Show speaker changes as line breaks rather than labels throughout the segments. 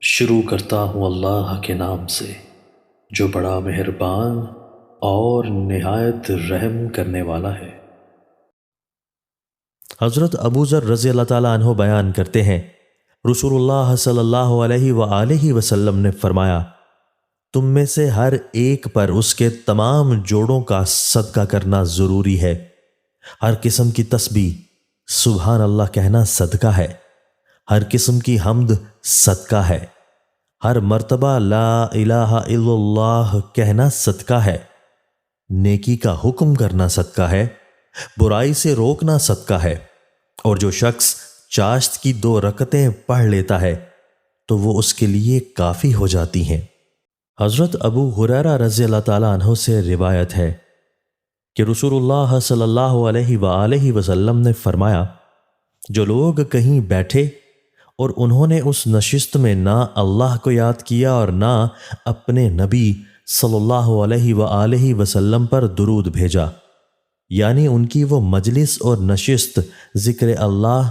شروع کرتا ہوں اللہ کے نام سے جو بڑا مہربان اور نہایت رحم کرنے والا ہے۔
حضرت ابو ذر رضی اللہ تعالیٰ عنہ بیان کرتے ہیں، رسول اللہ صلی اللہ علیہ وآلہ وسلم نے فرمایا، تم میں سے ہر ایک پر اس کے تمام جوڑوں کا صدقہ کرنا ضروری ہے۔ ہر قسم کی تسبیح سبحان اللہ کہنا صدقہ ہے، ہر قسم کی حمد صدقہ ہے، ہر مرتبہ لا الہ الا اللہ کہنا صدقہ ہے، نیکی کا حکم کرنا صدقہ ہے، برائی سے روکنا صدقہ ہے، اور جو شخص چاشت کی 2 رکعتیں پڑھ لیتا ہے تو وہ اس کے لیے کافی ہو جاتی ہیں۔ حضرت ابو ہریرہ رضی اللہ تعالیٰ عنہ سے روایت ہے کہ رسول اللہ صلی اللہ علیہ وآلہ وسلم نے فرمایا، جو لوگ کہیں بیٹھے اور انہوں نے اس نشست میں نہ اللہ کو یاد کیا اور نہ اپنے نبی صلی اللہ علیہ وآلہ وسلم پر درود بھیجا، یعنی ان کی وہ مجلس اور نشست ذکر اللہ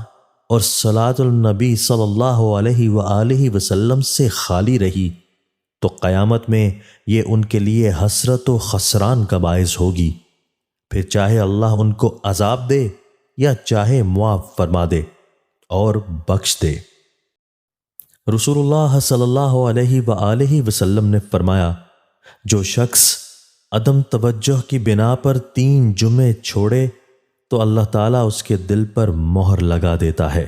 اور صلاۃ النبی صلی اللہ علیہ وآلہ وسلم سے خالی رہی، تو قیامت میں یہ ان کے لیے حسرت و خسران کا باعث ہوگی، پھر چاہے اللہ ان کو عذاب دے یا چاہے معاف فرما دے اور بخش دے۔ رسول اللہ صلی اللہ علیہ وآلہ وسلم نے فرمایا، جو شخص عدم توجہ کی بنا پر 3 جمعے چھوڑے تو اللہ تعالیٰ اس کے دل پر مہر لگا دیتا ہے۔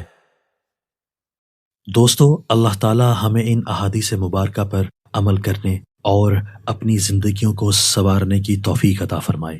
دوستو، اللہ تعالی ہمیں ان احادیث مبارکہ پر عمل کرنے اور اپنی زندگیوں کو سنوارنے کی توفیق عطا فرمائے۔